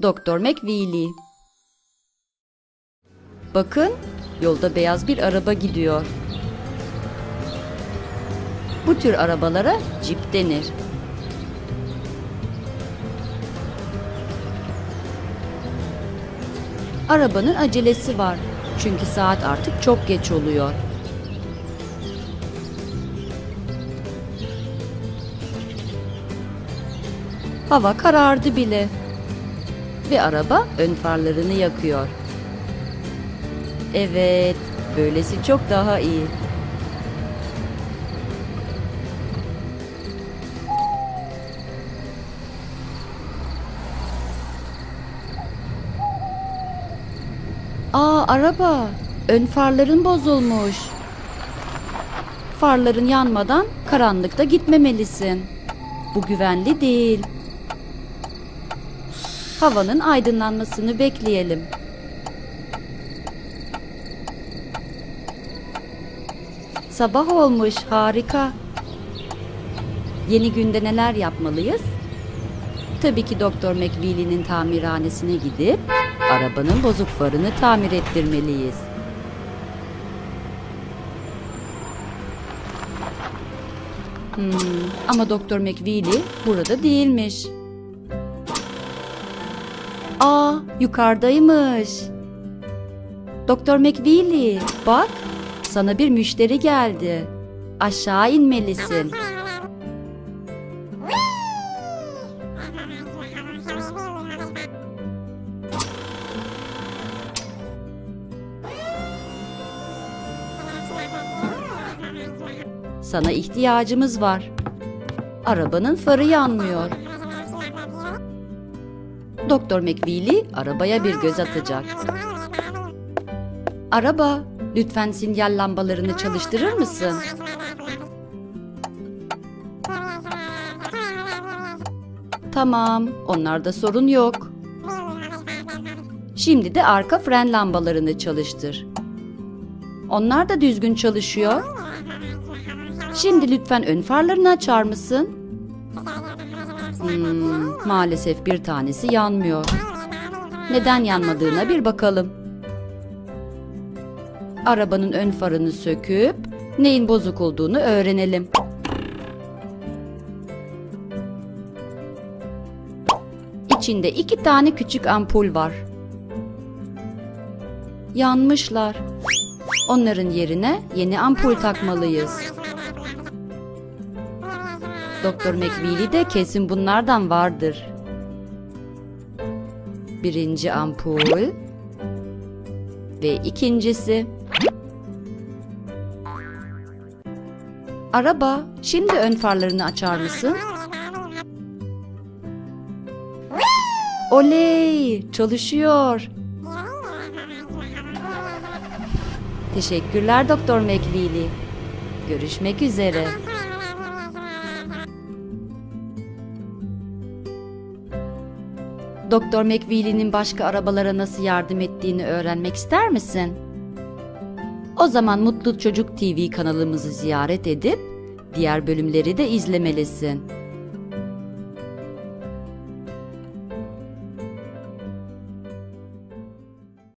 Doktor McWeely. Bakın, yolda beyaz bir araba gidiyor. Bu tür arabalara Jeep denir. Arabanın acelesi var. Çünkü saat artık çok geç oluyor. Hava karardı bile. Ve araba ön farlarını yakıyor. Evet, böylesi çok daha iyi. Araba, ön farların bozulmuş. Farların yanmadan karanlıkta gitmemelisin. Bu güvenli değil. Havanın aydınlanmasını bekleyelim. Sabah olmuş, harika. Yeni günde neler yapmalıyız? Tabii ki Doktor McWeely'nin tamirhanesine gidip arabanın bozuk farını tamir ettirmeliyiz. Ama Doktor McWeely burada değilmiş. Yukarıdaymış. Doktor McWeely, bak, sana bir müşteri geldi. Aşağı inmelisin. Sana ihtiyacımız var. Arabanın farı yanmıyor. Doktor McWeely arabaya bir göz atacak. Araba, lütfen sinyal lambalarını çalıştırır mısın? Tamam, onlarda sorun yok. Şimdi de arka fren lambalarını çalıştır. Onlar da düzgün çalışıyor. Şimdi lütfen ön farlarını açar mısın? Maalesef bir tanesi yanmıyor. Neden yanmadığına bir bakalım. Arabanın ön farını söküp neyin bozuk olduğunu öğrenelim. İçinde 2 tane küçük ampul var. Yanmışlar. Onların yerine yeni ampul takmalıyız. Doktor McWeely de kesin bunlardan vardır. Birinci ampul ve ikincisi. Araba, şimdi ön farlarını açar mısın? Oley, çalışıyor. Teşekkürler Doktor McWeely. Görüşmek üzere. Doktor McWeely'nin başka arabalara nasıl yardım ettiğini öğrenmek ister misin? O zaman Mutlu Çocuk TV kanalımızı ziyaret edip diğer bölümleri de izlemelisin.